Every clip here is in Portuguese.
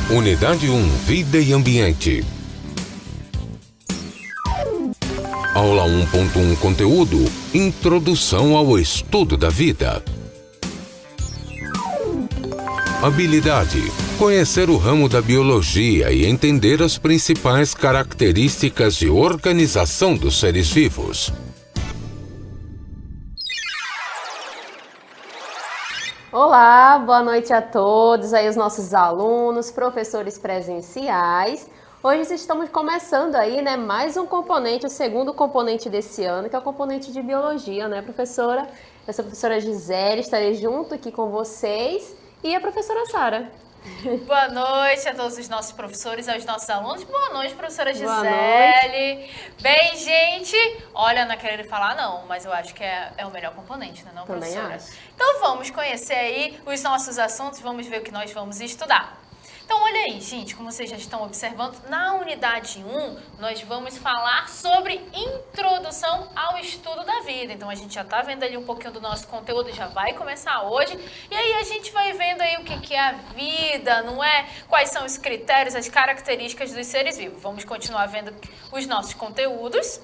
Unidade 1, Vida e Ambiente. Aula 1.1 Conteúdo: Introdução ao estudo da vida. Habilidade: conhecer o ramo da biologia e entender as principais características de organização dos seres vivos. Olá, boa noite a todos, aí os nossos alunos, professores presenciais. Hoje estamos começando aí, né, mais um componente, o segundo componente desse ano, que é o componente de biologia, né, professora? Eu sou a professora Gisele, estarei junto aqui com vocês e a professora Sara. Boa noite a todos os nossos professores, aos nossos alunos. Boa noite, professora Gisele. Boa noite. Bem, gente, olha, não é querer falar não, mas eu acho que é o melhor componente, não é não, Também professora? acho. Então vamos conhecer aí os nossos assuntos, vamos ver o que nós vamos estudar. Então olha aí, gente, como vocês já estão observando, na unidade 1 nós vamos falar sobre introdução ao estudo da vida. Então a gente já está vendo ali um pouquinho do nosso conteúdo, já vai começar hoje. E aí a gente vai vendo aí o que é a vida, não é? Quais são os critérios, as características dos seres vivos. Vamos continuar vendo os nossos conteúdos.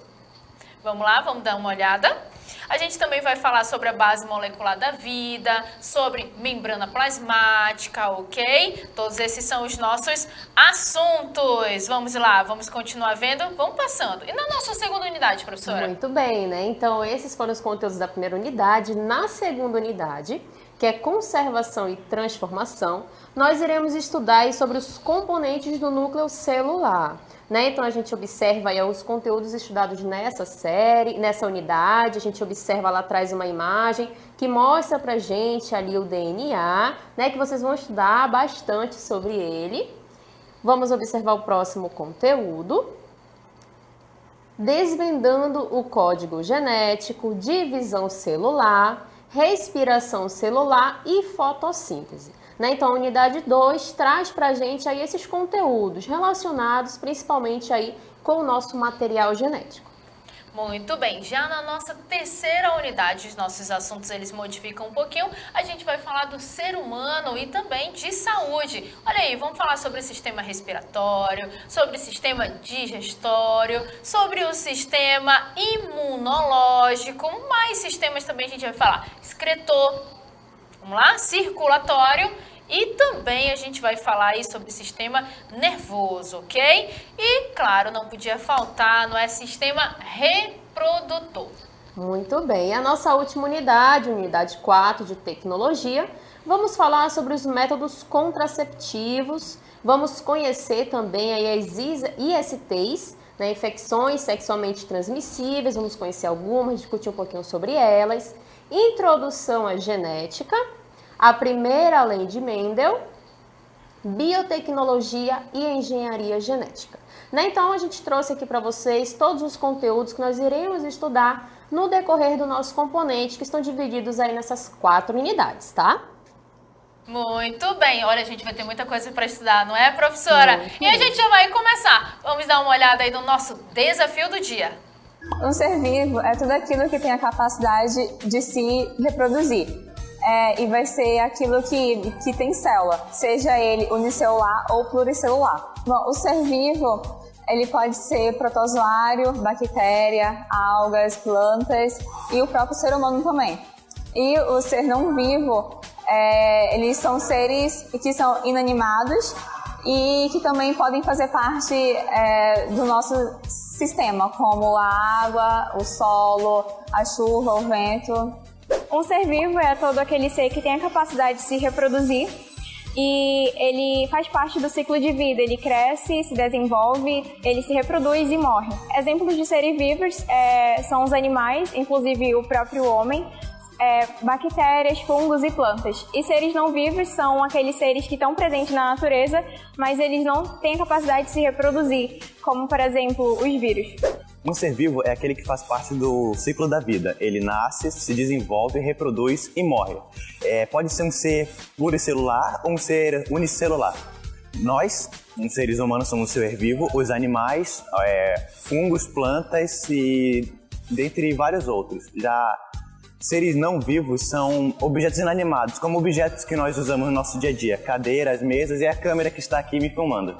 Vamos lá, vamos dar uma olhada. A gente também vai falar sobre a base molecular da vida, sobre membrana plasmática, ok? Todos esses são os nossos assuntos. Vamos lá, vamos continuar vendo? Vamos passando. E na nossa segunda unidade, professora? Muito bem, né? Então esses foram os conteúdos da primeira unidade. Na segunda unidade, que é conservação e transformação, nós iremos estudar aí sobre os componentes do núcleo celular. Né? Então a gente observa aí os conteúdos estudados nessa série, nessa unidade, a gente observa lá atrás uma imagem que mostra pra gente ali o DNA, né? Que vocês vão estudar bastante sobre ele. Vamos observar o próximo conteúdo. Desvendando o código genético, divisão celular, respiração celular e fotossíntese. Então, a unidade 2 traz para a gente aí esses conteúdos relacionados principalmente aí com o nosso material genético. Muito bem, já na nossa terceira unidade, os nossos assuntos eles modificam um pouquinho, a gente vai falar do ser humano e também de saúde. Olha aí, vamos falar sobre o sistema respiratório, sobre o sistema digestório, sobre o sistema imunológico, mais sistemas também a gente vai falar, excretor, vamos lá, circulatório. E também a gente vai falar aí sobre o sistema nervoso, ok? E, claro, não podia faltar, não é sistema reprodutor. Muito bem. A nossa última unidade, unidade 4 de tecnologia, vamos falar sobre os métodos contraceptivos, vamos conhecer também aí as ISTs, né, infecções sexualmente transmissíveis, vamos conhecer algumas, discutir um pouquinho sobre elas, introdução à genética, a primeira lei de Mendel, biotecnologia e engenharia genética. Então, a gente trouxe aqui para vocês todos os conteúdos que nós iremos estudar no decorrer do nosso componente, que estão divididos aí nessas 4 unidades, tá? Muito bem, olha, a gente vai ter muita coisa para estudar, não é, professora? E a gente já vai começar. Vamos dar uma olhada aí no nosso desafio do dia. Um ser vivo é tudo aquilo que tem a capacidade de se reproduzir. E vai ser aquilo que tem célula, seja ele unicelular ou pluricelular. Bom, o ser vivo, ele pode ser protozoário, bactéria, algas, plantas e o próprio ser humano também. E o ser não vivo, eles são seres que são inanimados e que também podem fazer parte do nosso sistema, como a água, o solo, a chuva, o vento. Um ser vivo é todo aquele ser que tem a capacidade de se reproduzir e ele faz parte do ciclo de vida. Ele cresce, se desenvolve, ele se reproduz e morre. Exemplos de seres vivos são os animais, inclusive o próprio homem, bactérias, fungos e plantas. E seres não vivos são aqueles seres que estão presentes na natureza, mas eles não têm a capacidade de se reproduzir, como, por exemplo, os vírus. Um ser vivo é aquele que faz parte do ciclo da vida. Ele nasce, se desenvolve, reproduz e morre. Pode ser um ser pluricelular ou um ser unicelular. Nós, os seres humanos, somos um ser vivo. Os animais, fungos, plantas e dentre vários outros. Já Seres não vivos são objetos inanimados, como objetos que nós usamos no nosso dia a dia, cadeiras, mesas e a câmera que está aqui me filmando.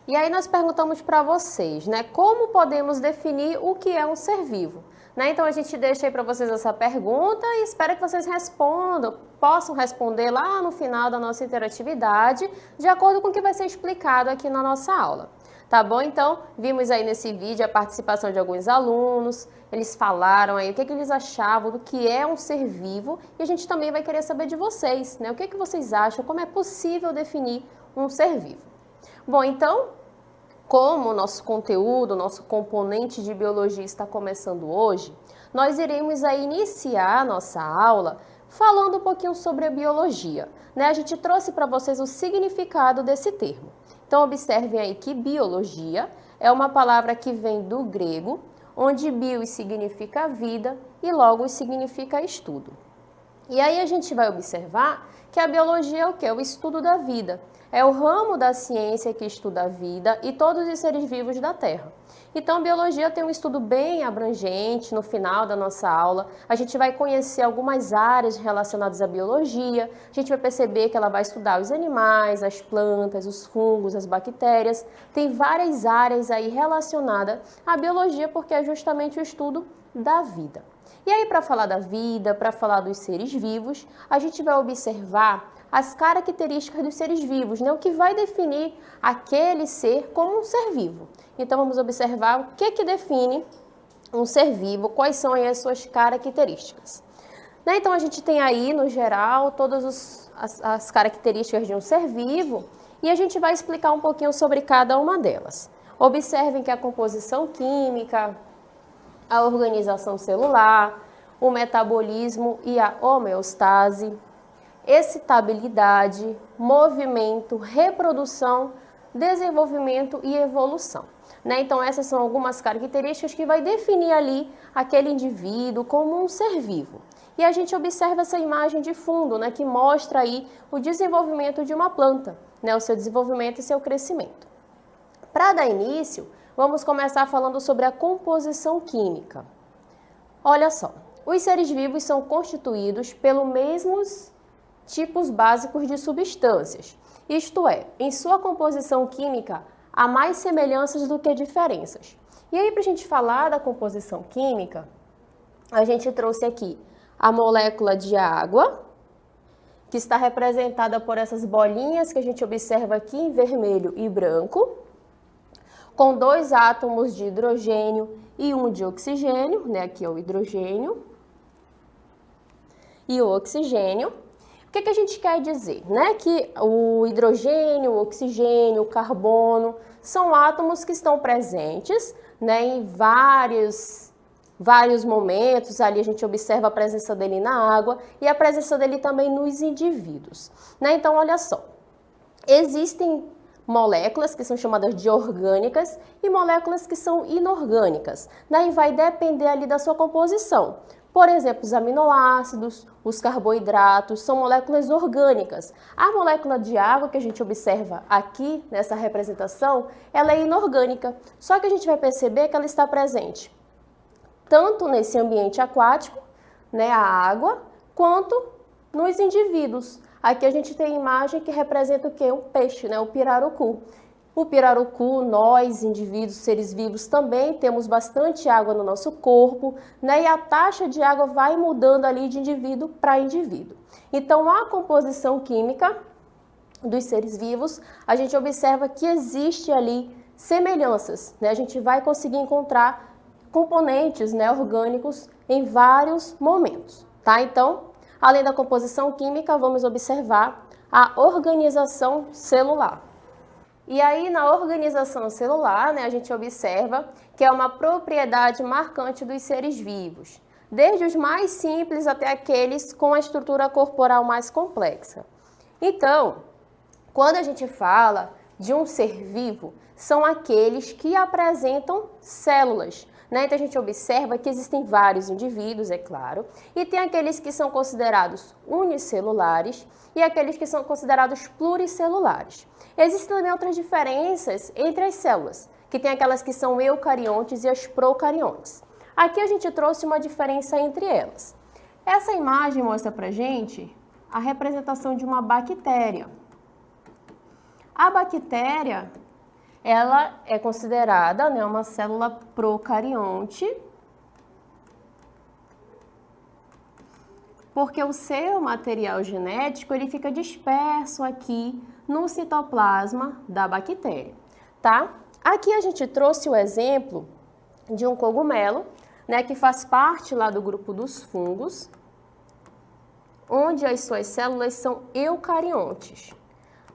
E aí nós perguntamos para vocês, né, como podemos definir o que é um ser vivo? Né? Então a gente deixa aí para vocês essa pergunta e espero que vocês respondam, possam responder lá no final da nossa interatividade, de acordo com o que vai ser explicado aqui na nossa aula. Tá bom? Então, vimos aí nesse vídeo a participação de alguns alunos, eles falaram aí o que eles achavam do que é um ser vivo e a gente também vai querer saber de vocês, né? O que vocês acham, como é possível definir um ser vivo. Bom, então, como o nosso conteúdo, nosso componente de biologia está começando hoje, nós iremos aí iniciar a nossa aula falando um pouquinho sobre a biologia, né? A gente trouxe para vocês o significado desse termo. Então, observem aí que biologia é uma palavra que vem do grego, onde bios significa vida e logos significa estudo. E aí a gente vai observar que a biologia é o quê? É o estudo da vida. É o ramo da ciência que estuda a vida e todos os seres vivos da Terra. Então, a biologia tem um estudo bem abrangente. No final da nossa aula, a gente vai conhecer algumas áreas relacionadas à biologia. A gente vai perceber que ela vai estudar os animais, as plantas, os fungos, as bactérias. Tem várias áreas aí relacionadas à biologia, porque é justamente o estudo da vida. E aí, para falar da vida, para falar dos seres vivos, a gente vai observar as características dos seres vivos, né? O que vai definir aquele ser como um ser vivo. Então, vamos observar o que define um ser vivo, quais são aí as suas características. Né? Então, a gente tem aí, no geral, todas as características de um ser vivo e a gente vai explicar um pouquinho sobre cada uma delas. Observem que a composição química, a organização celular, o metabolismo e a homeostase, excitabilidade, movimento, reprodução, desenvolvimento e evolução. Né? Então, essas são algumas características que vai definir ali aquele indivíduo como um ser vivo. E a gente observa essa imagem de fundo, né, que mostra aí o desenvolvimento de uma planta, né, o seu desenvolvimento e seu crescimento. Para dar início, vamos começar falando sobre a composição química. Olha só, os seres vivos são constituídos pelos mesmos tipos básicos de substâncias. Isto é, em sua composição química, há mais semelhanças do que diferenças. E aí, para a gente falar da composição química, a gente trouxe aqui a molécula de água, que está representada por essas bolinhas que a gente observa aqui em vermelho e branco, com 2 átomos de hidrogênio e 1 de oxigênio, né? Aqui é o hidrogênio e o oxigênio. O que a gente quer dizer? Né? Que o hidrogênio, o oxigênio, o carbono são átomos que estão presentes, né, em vários momentos. Ali a gente observa a presença dele na água e a presença dele também nos indivíduos. Né? Então, olha só, existem moléculas que são chamadas de orgânicas e moléculas que são inorgânicas, né? E vai depender ali da sua composição. Por exemplo, os aminoácidos, os carboidratos são moléculas orgânicas. A molécula de água que a gente observa aqui nessa representação, ela é inorgânica. Só que a gente vai perceber que ela está presente tanto nesse ambiente aquático, né, a água, quanto nos indivíduos. Aqui a gente tem a imagem que representa o quê? Um peixe, né? O pirarucu. O pirarucu, nós, indivíduos, seres vivos, também temos bastante água no nosso corpo, né? E a taxa de água vai mudando ali de indivíduo para indivíduo. Então, a composição química dos seres vivos, a gente observa que existe ali semelhanças, né? A gente vai conseguir encontrar componentes, né, orgânicos em vários momentos, tá? Então, além da composição química, vamos observar a organização celular. E aí, na organização celular, né, a gente observa que é uma propriedade marcante dos seres vivos, desde os mais simples até aqueles com a estrutura corporal mais complexa. Então, quando a gente fala de um ser vivo, são aqueles que apresentam células, né? Então, a gente observa que existem vários indivíduos, é claro, e tem aqueles que são considerados unicelulares e aqueles que são considerados pluricelulares. Existem também outras diferenças entre as células, que tem aquelas que são eucariontes e as procariontes. Aqui a gente trouxe uma diferença entre elas. Essa imagem mostra pra gente a representação de uma bactéria. A bactéria, ela é considerada, né, uma célula procarionte, porque o seu material genético ele fica disperso aqui no citoplasma da bactéria, tá? Aqui a gente trouxe o exemplo de um cogumelo, né, que faz parte lá do grupo dos fungos, onde as suas células são eucariontes.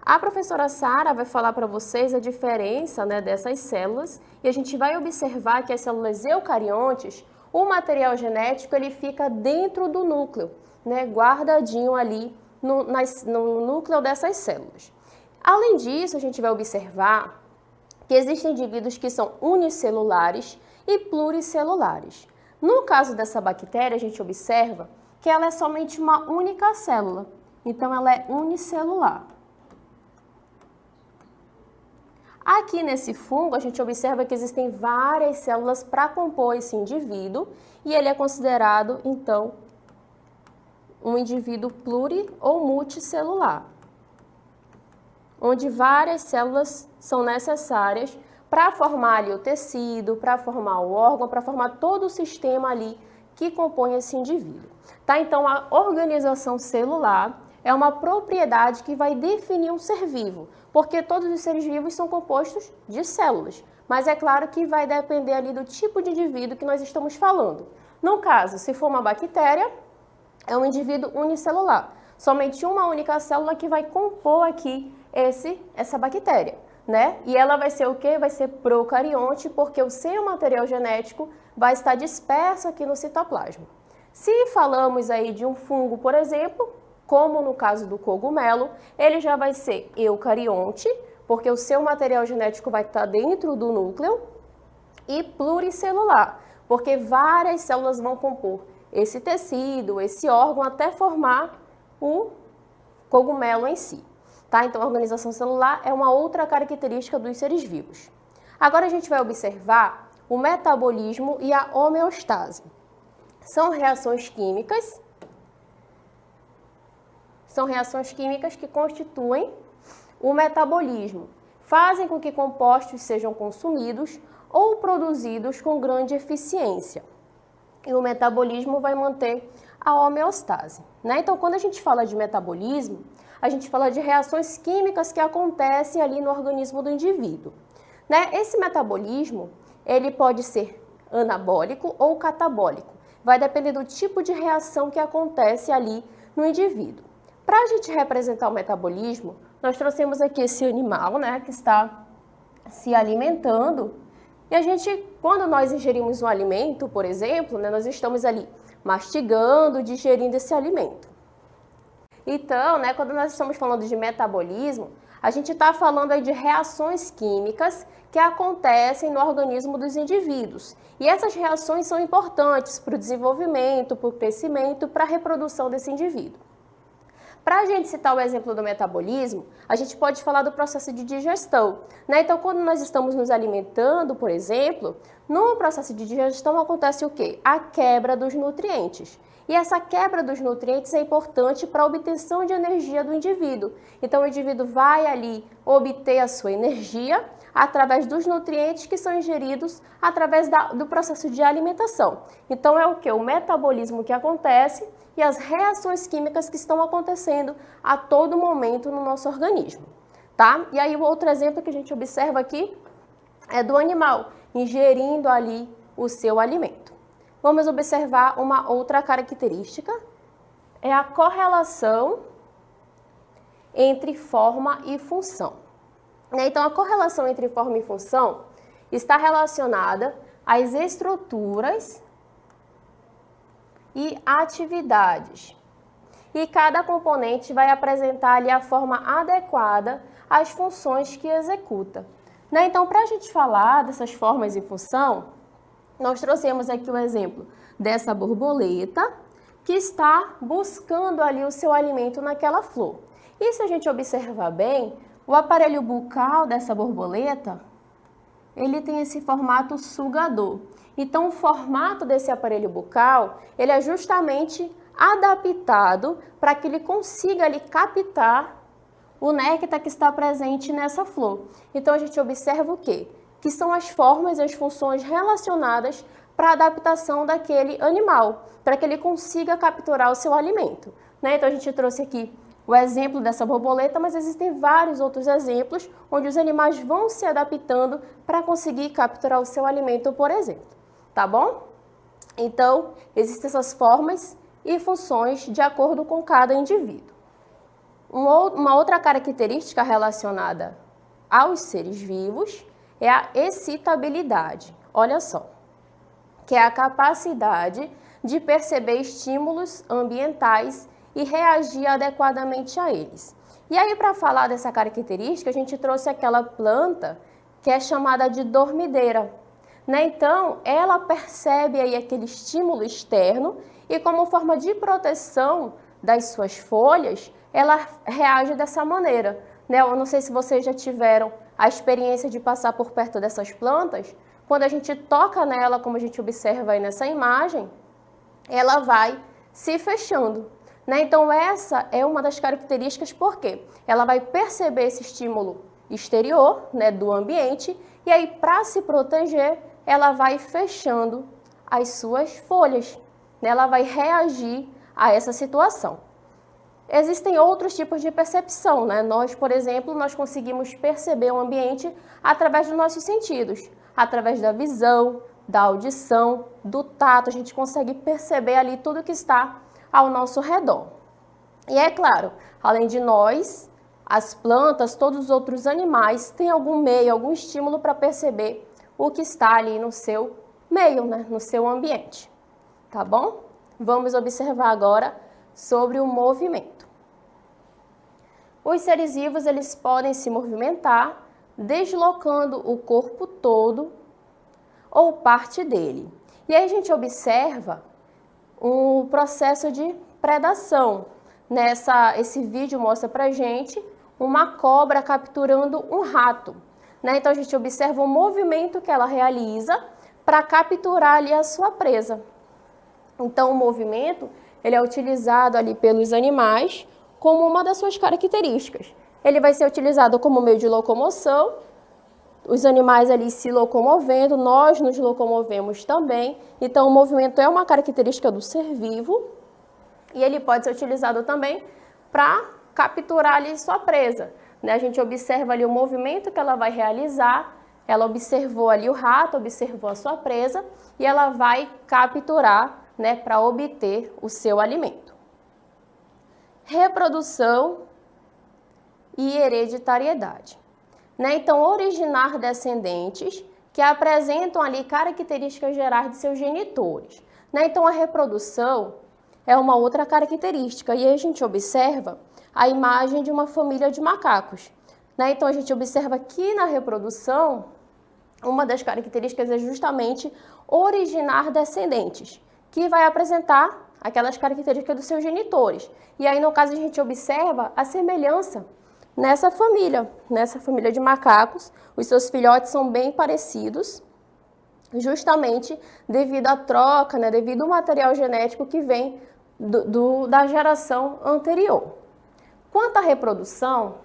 A professora Sara vai falar para vocês a diferença, né, dessas células e a gente vai observar que as células eucariontes, o material genético ele fica dentro do núcleo, né, guardadinho ali no núcleo dessas células. Além disso, a gente vai observar que existem indivíduos que são unicelulares e pluricelulares. No caso dessa bactéria, a gente observa que ela é somente uma única célula, então ela é unicelular. Aqui nesse fungo, a gente observa que existem várias células para compor esse indivíduo e ele é considerado, então, um indivíduo pluri ou multicelular, onde várias células são necessárias para formar ali o tecido, para formar o órgão, para formar todo o sistema ali que compõe esse indivíduo. Tá? Então, a organização celular é uma propriedade que vai definir um ser vivo, porque todos os seres vivos são compostos de células, mas é claro que vai depender ali do tipo de indivíduo que nós estamos falando. No caso, se for uma bactéria, é um indivíduo unicelular, somente uma única célula que vai compor aqui essa bactéria, né? E ela vai ser o quê? Vai ser procarionte, porque o seu material genético vai estar disperso aqui no citoplasma. Se falamos aí de um fungo, por exemplo, como no caso do cogumelo, ele já vai ser eucarionte, porque o seu material genético vai estar dentro do núcleo, e pluricelular, porque várias células vão compor esse tecido, esse órgão, até formar o cogumelo em si. Tá? Então, a organização celular é uma outra característica dos seres vivos. Agora a gente vai observar o metabolismo e a homeostase. São reações químicas que constituem o metabolismo, fazem com que compostos sejam consumidos ou produzidos com grande eficiência. E o metabolismo vai manter a homeostase, né? Então, quando a gente fala de metabolismo, a gente fala de reações químicas que acontecem ali no organismo do indivíduo, né? Esse metabolismo, ele pode ser anabólico ou catabólico, vai depender do tipo de reação que acontece ali no indivíduo. Para a gente representar o metabolismo, nós trouxemos aqui esse animal, né, que está se alimentando. E a gente, quando nós ingerimos um alimento, por exemplo, né, nós estamos ali mastigando, digerindo esse alimento. Então, né, quando nós estamos falando de metabolismo, a gente está falando aí de reações químicas que acontecem no organismo dos indivíduos. E essas reações são importantes para o desenvolvimento, para o crescimento, para a reprodução desse indivíduo. Para a gente citar o exemplo do metabolismo, a gente pode falar do processo de digestão, né? Então, quando nós estamos nos alimentando, por exemplo, no processo de digestão acontece o quê? A quebra dos nutrientes. E essa quebra dos nutrientes é importante para a obtenção de energia do indivíduo. Então, o indivíduo vai ali obter a sua energia através dos nutrientes que são ingeridos através do processo de alimentação. Então, é o quê? O metabolismo que acontece e as reações químicas que estão acontecendo a todo momento no nosso organismo, tá? E aí o outro exemplo que a gente observa aqui é do animal ingerindo ali o seu alimento. Vamos observar uma outra característica, é a correlação entre forma e função. Então, a correlação entre forma e função está relacionada às estruturas e atividades. E cada componente vai apresentar ali a forma adequada às funções que executa. Né? Então, para a gente falar dessas formas e função, nós trouxemos aqui o exemplo dessa borboleta que está buscando ali o seu alimento naquela flor. E se a gente observar bem, o aparelho bucal dessa borboleta, ele tem esse formato sugador. Então, o formato desse aparelho bucal, ele é justamente adaptado para que ele consiga ali captar o néctar que está presente nessa flor. Então, a gente observa o quê? Que são as formas e as funções relacionadas para a adaptação daquele animal, para que ele consiga capturar o seu alimento, né? Então, a gente trouxe aqui o exemplo dessa borboleta, mas existem vários outros exemplos onde os animais vão se adaptando para conseguir capturar o seu alimento, por exemplo, tá bom? Então, existem essas formas e funções de acordo com cada indivíduo. Uma outra característica relacionada aos seres vivos é a excitabilidade. Olha só, que é a capacidade de perceber estímulos ambientais e reagir adequadamente a eles. E aí, para falar dessa característica, a gente trouxe aquela planta que é chamada de dormideira, né? Então, ela percebe aí aquele estímulo externo e, como forma de proteção das suas folhas, ela reage dessa maneira, né? Eu não sei se vocês já tiveram a experiência de passar por perto dessas plantas. Quando a gente toca nela, como a gente observa aí nessa imagem, ela vai se fechando, né? Então, essa é uma das características, porque ela vai perceber esse estímulo exterior, né, do ambiente, e aí, para se proteger, ela vai fechando as suas folhas, né? Ela vai reagir a essa situação. Existem outros tipos de percepção, né? Nós, por exemplo, nós conseguimos perceber o ambiente através dos nossos sentidos, através da visão, da audição, do tato. A gente consegue perceber ali tudo que está ao nosso redor. E é claro, além de nós, as plantas, todos os outros animais têm algum meio, algum estímulo para perceber o que está ali no seu meio, né? No seu ambiente. Tá bom? Vamos observar agora sobre o movimento. Os seres vivos, eles podem se movimentar deslocando o corpo todo ou parte dele. E aí a gente observa um processo de predação. Esse vídeo mostra pra gente uma cobra capturando um rato, né? Então a gente observa o movimento que ela realiza para capturar ali a sua presa. Então o movimento, ele é utilizado ali pelos animais como uma das suas características. Ele vai ser utilizado como meio de locomoção, os animais ali se locomovendo, nós nos locomovemos também. Então o movimento é uma característica do ser vivo e ele pode ser utilizado também para capturar ali sua presa, né? A gente observa ali o movimento que ela vai realizar, ela observou ali o rato, observou a sua presa e ela vai capturar, né, para obter o seu alimento. Reprodução e hereditariedade, né? Então, originar descendentes que apresentam ali características gerais de seus genitores, né? Então, a reprodução é uma outra característica e aí a gente observa a imagem de uma família de macacos, né? Então, a gente observa que na reprodução, uma das características é justamente originar descendentes, que vai apresentar aquelas características dos seus genitores. E aí, no caso, a gente observa a semelhança nessa família de macacos. Os seus filhotes são bem parecidos, justamente devido à troca, né, devido ao material genético que vem da geração anterior. Quanto à reprodução,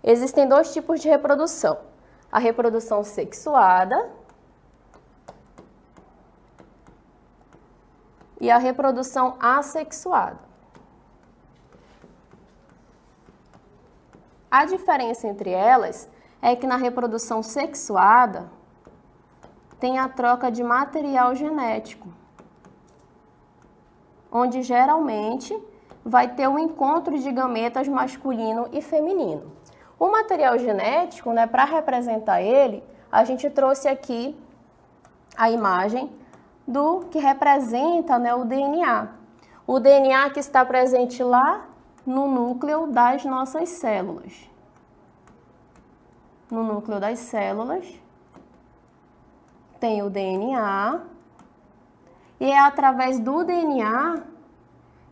existem dois tipos de reprodução. A reprodução sexuada e a reprodução assexuada. A diferença entre elas é que na reprodução sexuada tem a troca de material genético, onde geralmente vai ter o encontro de gametas masculino e feminino. O material genético, né, para representar ele, a gente trouxe aqui a imagem do que representa, né, o DNA. O DNA que está presente lá no núcleo das nossas células. No núcleo das células tem o DNA e é através do DNA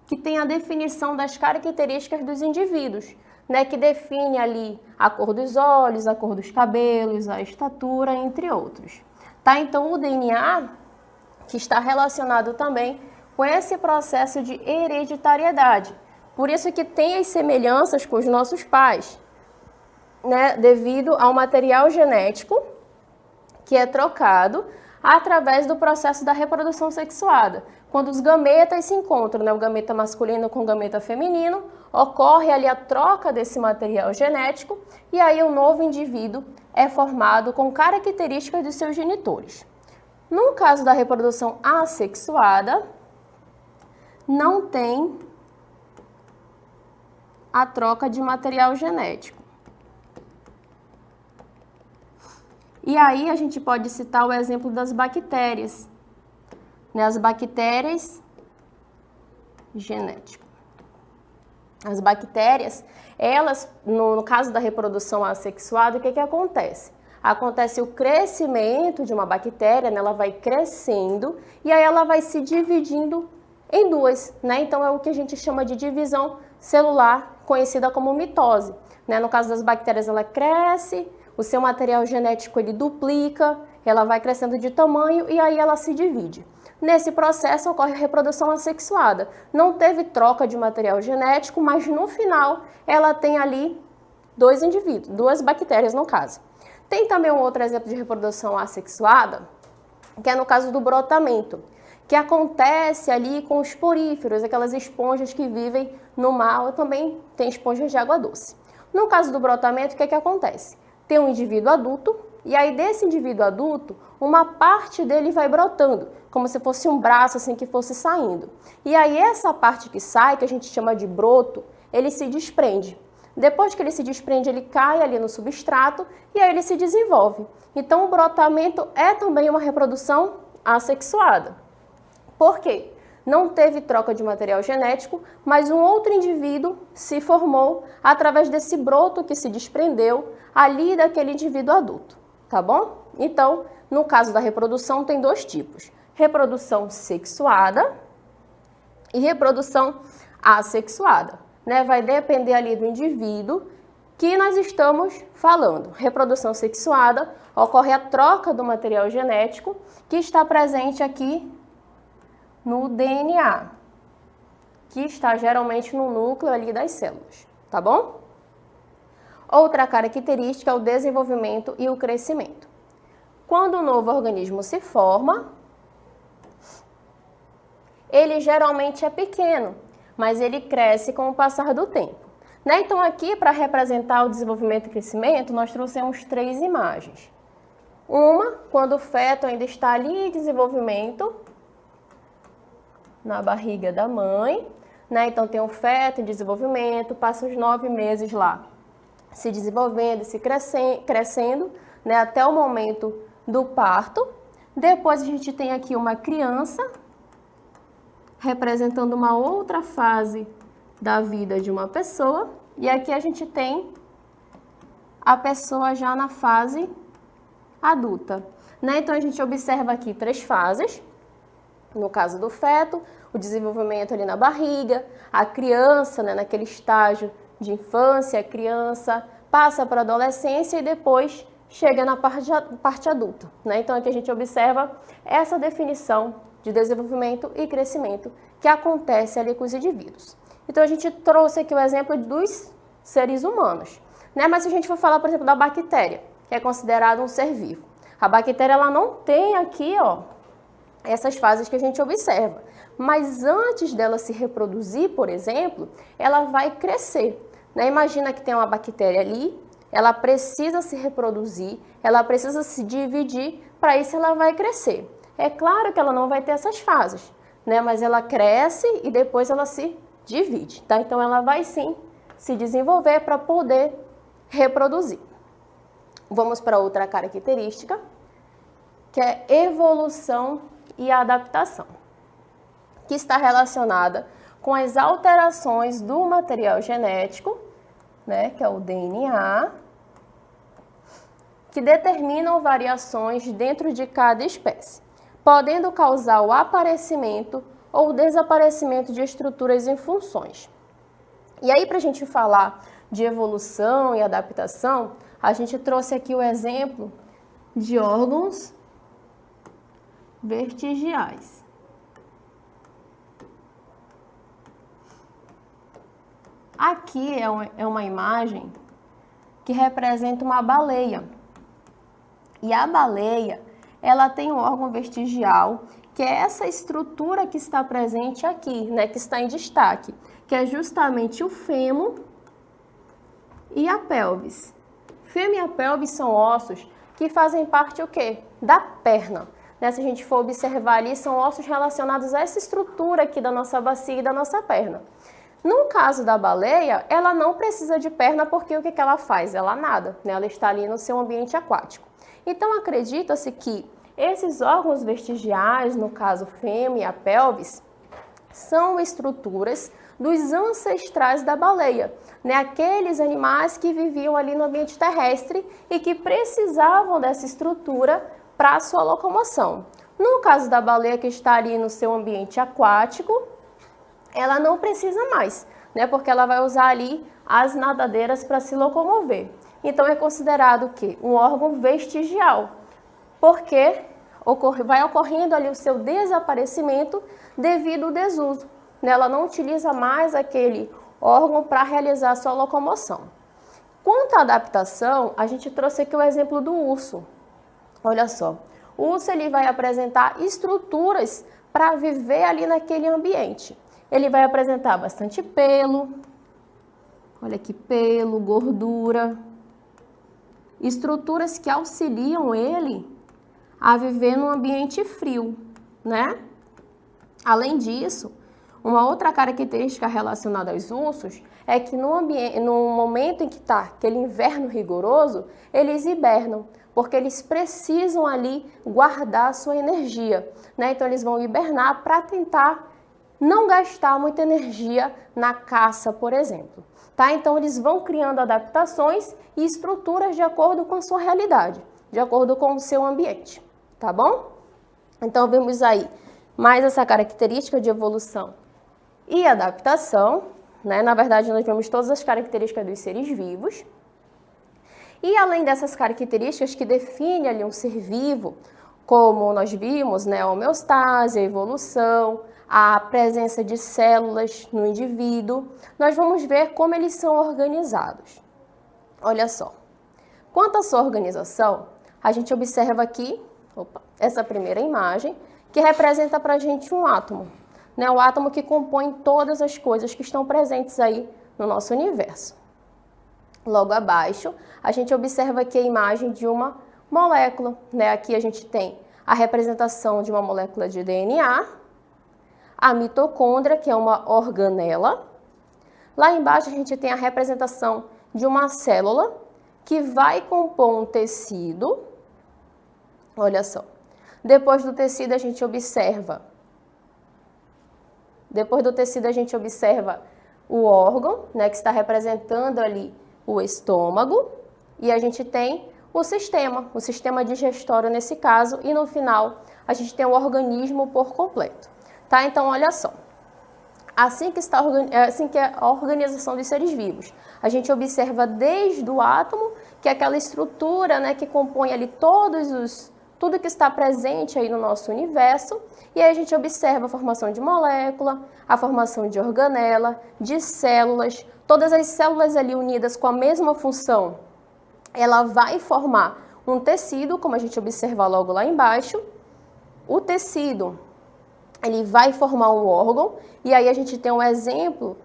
que tem a definição das características dos indivíduos, né, que define ali a cor dos olhos, a cor dos cabelos, a estatura, entre outros. Tá? Então, o DNA, que está relacionado também com esse processo de hereditariedade. Por isso que tem as semelhanças com os nossos pais, né? Devido ao material genético que é trocado através do processo da reprodução sexuada. Quando os gametas se encontram, né? O gameta masculino com o gameta feminino, ocorre ali a troca desse material genético e aí um novo indivíduo é formado com características dos seus genitores. No caso da reprodução assexuada, não tem a troca de material genético. E aí a gente pode citar o exemplo das bactérias, né? As bactérias genéticas. As bactérias, elas, no caso da reprodução assexuada, o que acontece? Acontece o crescimento de uma bactéria, né? Ela vai crescendo e aí ela vai se dividindo em duas, né? Então é o que a gente chama de divisão celular, conhecida como mitose, né? No caso das bactérias, ela cresce, o seu material genético ele duplica, ela vai crescendo de tamanho e aí ela se divide. Nesse processo ocorre a reprodução assexuada. Não teve troca de material genético, mas no final ela tem ali dois indivíduos, duas bactérias no caso. Tem também um outro exemplo de reprodução assexuada, que é no caso do brotamento, que acontece ali com os poríferos, aquelas esponjas que vivem no mar, também tem esponjas de água doce. No caso do brotamento, o que acontece? Tem um indivíduo adulto, e aí desse indivíduo adulto, uma parte dele vai brotando, como se fosse um braço assim que fosse saindo. E aí essa parte que sai, que a gente chama de broto, ele se desprende. Depois que ele se desprende, ele cai ali no substrato e aí ele se desenvolve. Então o brotamento é também uma reprodução assexuada. Por quê? Não teve troca de material genético, mas um outro indivíduo se formou através desse broto que se desprendeu ali daquele indivíduo adulto, tá bom? Então, no caso da reprodução, tem dois tipos: reprodução sexuada e reprodução assexuada, né? Vai depender ali do indivíduo que nós estamos falando. Reprodução sexuada ocorre a troca do material genético que está presente aqui no DNA, que está geralmente no núcleo ali das células, tá bom? Outra característica é o desenvolvimento e o crescimento. Quando um novo organismo se forma, ele geralmente é pequeno, mas ele cresce com o passar do tempo, né? Então aqui, para representar o desenvolvimento e crescimento, nós trouxemos três imagens. Uma, quando o feto ainda está ali em desenvolvimento, na barriga da mãe, né? Então tem um feto em desenvolvimento, passa os 9 meses lá se desenvolvendo, se crescendo, né? Até o momento do parto. Depois a gente tem aqui uma criança representando uma outra fase da vida de uma pessoa, e aqui a gente tem a pessoa já na fase adulta, né? Então a gente observa aqui 3 fases. No caso do feto, o desenvolvimento ali na barriga, a criança, né, naquele estágio de infância, a criança passa para a adolescência e depois chega na parte adulta, né? Então aqui a gente observa essa definição de desenvolvimento e crescimento que acontece ali com os indivíduos. Então a gente trouxe aqui o exemplo dos seres humanos, né? Mas se a gente for falar, por exemplo, da bactéria, que é considerada um ser vivo, a bactéria ela não tem aqui, ó, essas fases que a gente observa. Mas antes dela se reproduzir, por exemplo, ela vai crescer, né? Imagina que tem uma bactéria ali, ela precisa se reproduzir, ela precisa se dividir, para isso ela vai crescer. É claro que ela não vai ter essas fases, né? Mas ela cresce e depois ela se divide, tá? Então ela vai sim se desenvolver para poder reproduzir. Vamos para outra característica, que é evolução e adaptação, que está relacionada com as alterações do material genético, né, que é o DNA, que determinam variações dentro de cada espécie, podendo causar o aparecimento ou desaparecimento de estruturas e funções. E aí, para a gente falar de evolução e adaptação, a gente trouxe aqui o exemplo de órgãos vestigiais. Aqui é uma imagem que representa uma baleia. E a baleia, ela tem um órgão vestigial, que é essa estrutura que está presente aqui, né, que está em destaque, que é justamente o fêmur e a pelvis. Fêmur e a pelvis são ossos que fazem parte o quê? Da perna. Né? Se a gente for observar ali, são ossos relacionados a essa estrutura aqui da nossa bacia e da nossa perna. No caso da baleia, ela não precisa de perna porque o que ela faz? Ela nada, né? Ela está ali no seu ambiente aquático. Então, acredita-se que esses órgãos vestigiais, no caso fêmur e a pelvis, são estruturas dos ancestrais da baleia, né? Aqueles animais que viviam ali no ambiente terrestre e que precisavam dessa estrutura para a sua locomoção. No caso da baleia que está ali no seu ambiente aquático, ela não precisa mais, né? Porque ela vai usar ali as nadadeiras para se locomover. Então é considerado o quê? Um órgão vestigial, porque vai ocorrendo ali o seu desaparecimento devido ao desuso. Ela não utiliza mais aquele órgão para realizar a sua locomoção. Quanto à adaptação, a gente trouxe aqui o exemplo do urso. Olha só, o urso ele vai apresentar estruturas para viver ali naquele ambiente. Ele vai apresentar bastante pelo, olha aqui, pelo, gordura, estruturas que auxiliam ele a viver num ambiente frio, né? Além disso, uma outra característica relacionada aos ursos é que no momento em que está aquele inverno rigoroso, eles hibernam, porque eles precisam ali guardar a sua energia, né? Então eles vão hibernar para tentar não gastar muita energia na caça, por exemplo. Tá? Então eles vão criando adaptações e estruturas de acordo com a sua realidade, de acordo com o seu ambiente, tá bom? Então vimos aí mais essa característica de evolução e adaptação, né? Na verdade nós vemos todas as características dos seres vivos. E além dessas características que definem ali um ser vivo, como nós vimos, né, a homeostase, a evolução, a presença de células no indivíduo, nós vamos ver como eles são organizados. Olha só, quanto à sua organização, a gente observa aqui, essa primeira imagem, que representa para a gente um átomo, né, o átomo que compõe todas as coisas que estão presentes aí no nosso universo. Logo abaixo, a gente observa aqui a imagem de uma molécula, né? Aqui a gente tem a representação de uma molécula de DNA, a mitocôndria, que é uma organela. Lá embaixo a gente tem a representação de uma célula que vai compor um tecido. Olha só. Depois do tecido a gente observa o órgão, né, que está representando ali o estômago, e a gente tem o sistema digestório nesse caso, e no final a gente tem o organismo por completo. Tá? Então, olha só, assim que é a organização dos seres vivos. A gente observa desde o átomo, que é aquela estrutura, né, que compõe ali tudo que está presente aí no nosso universo, e aí a gente observa a formação de molécula, a formação de organela, de células, todas as células ali unidas com a mesma função, ela vai formar um tecido, como a gente observa logo lá embaixo. O tecido, ele vai formar um órgão, e aí a gente tem um exemplo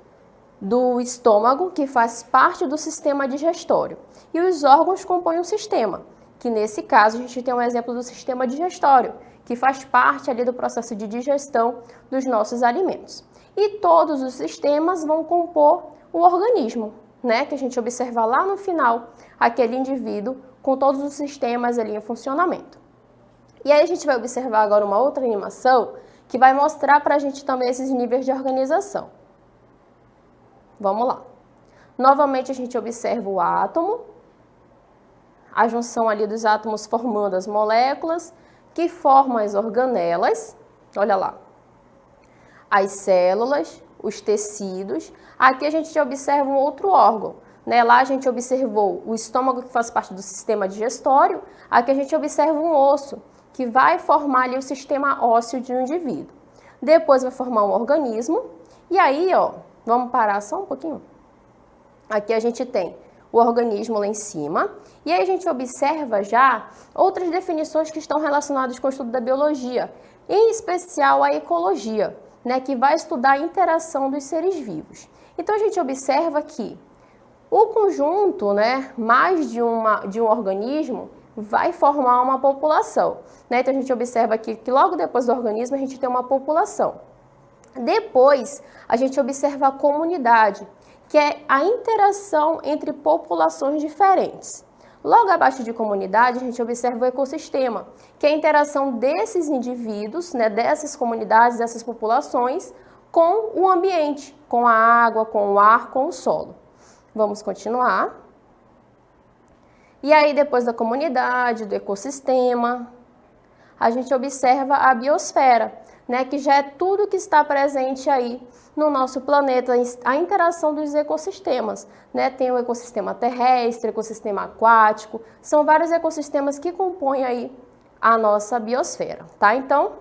do estômago, que faz parte do sistema digestório. E os órgãos compõem o sistema, que nesse caso a gente tem um exemplo do sistema digestório, que faz parte ali do processo de digestão dos nossos alimentos. E todos os sistemas vão compor o organismo, né, que a gente observa lá no final, aquele indivíduo com todos os sistemas ali em funcionamento. E aí a gente vai observar agora uma outra animação que vai mostrar para a gente também esses níveis de organização. Vamos lá. Novamente a gente observa o átomo, a junção ali dos átomos formando as moléculas que formam as organelas, olha lá, as células, os tecidos. Aqui a gente observa um outro órgão, né? Lá a gente observou o estômago, que faz parte do sistema digestório. Aqui a gente observa um osso, que vai formar ali o sistema ósseo de um indivíduo. Depois vai formar um organismo, e aí, ó, vamos parar só um pouquinho? Aqui a gente tem o organismo lá em cima, e aí a gente observa já outras definições que estão relacionadas com o estudo da biologia, em especial a ecologia, né, que vai estudar a interação dos seres vivos. Então a gente observa que o conjunto, né, mais de um organismo, vai formar uma população, né? Então a gente observa aqui que logo depois do organismo a gente tem uma população. Depois a gente observa a comunidade, que é a interação entre populações diferentes. Logo abaixo de comunidade, a gente observa o ecossistema, que é a interação desses indivíduos, né, dessas comunidades, dessas populações, com o ambiente, com a água, com o ar, com o solo. Vamos continuar. E aí, depois da comunidade, do ecossistema, a gente observa a biosfera, né, que já é tudo que está presente aí no nosso planeta, a interação dos ecossistemas, né? Tem o ecossistema terrestre, ecossistema aquático, são vários ecossistemas que compõem aí a nossa biosfera, tá? Então,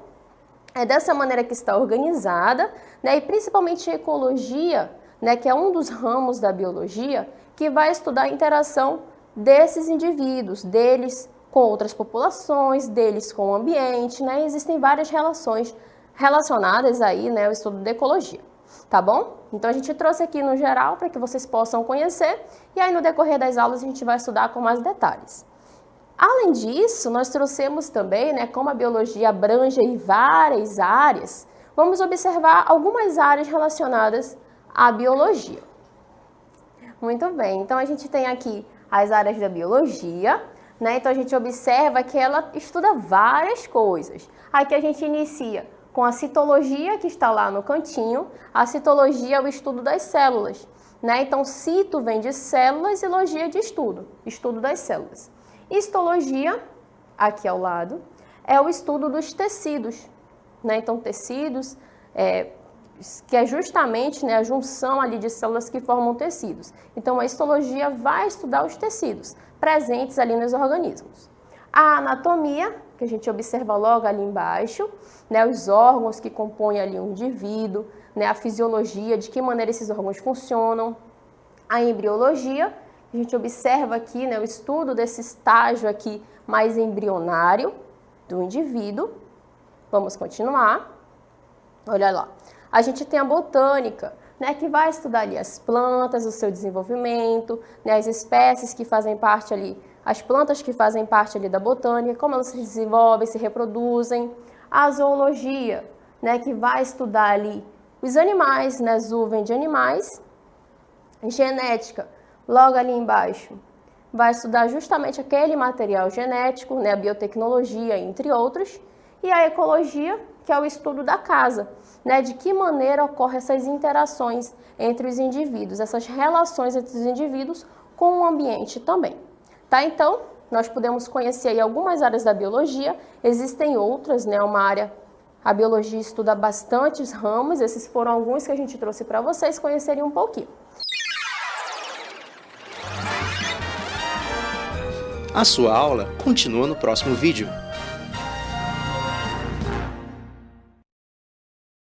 é dessa maneira que está organizada, né? E principalmente a ecologia, né, que é um dos ramos da biologia, que vai estudar a interação desses indivíduos, deles com outras populações, deles com o ambiente, né? Existem várias relações relacionadas aí, né, ao estudo da ecologia, tá bom? Então a gente trouxe aqui no geral para que vocês possam conhecer e aí no decorrer das aulas a gente vai estudar com mais detalhes. Além disso, nós trouxemos também, né, como a biologia abrange aí várias áreas, vamos observar algumas áreas relacionadas à biologia. Muito bem, então a gente tem aqui as áreas da biologia, né? Então a gente observa que ela estuda várias coisas. Aqui a gente inicia com a citologia, que está lá no cantinho. A citologia é o estudo das células, né? Então cito vem de células e logia de estudo das células. Histologia, aqui ao lado, é o estudo dos tecidos, né? Então tecidos, que é justamente, né, a junção ali de células que formam tecidos. Então a histologia vai estudar os tecidos presentes ali nos organismos. A anatomia, que a gente observa logo ali embaixo, né, os órgãos que compõem ali um indivíduo, né, a fisiologia, de que maneira esses órgãos funcionam. A embriologia, a gente observa aqui, né, o estudo desse estágio aqui mais embrionário do indivíduo. Vamos continuar. Olha lá. A gente tem a botânica, né, que vai estudar ali as plantas, o seu desenvolvimento, né, as espécies que fazem parte ali, as plantas que fazem parte ali da botânica, como elas se desenvolvem, se reproduzem. A zoologia, né, que vai estudar ali os animais, né, zoo vem de animais. Genética, logo ali embaixo, vai estudar justamente aquele material genético, né, a biotecnologia, entre outros. E a ecologia, que é o estudo da casa, né, de que maneira ocorrem essas interações entre os indivíduos, essas relações entre os indivíduos com o ambiente também. Tá? Então, nós podemos conhecer aí algumas áreas da biologia, existem outras, né, uma área, a biologia estuda bastantes ramos, esses foram alguns que a gente trouxe para vocês conhecerem um pouquinho. A sua aula continua no próximo vídeo.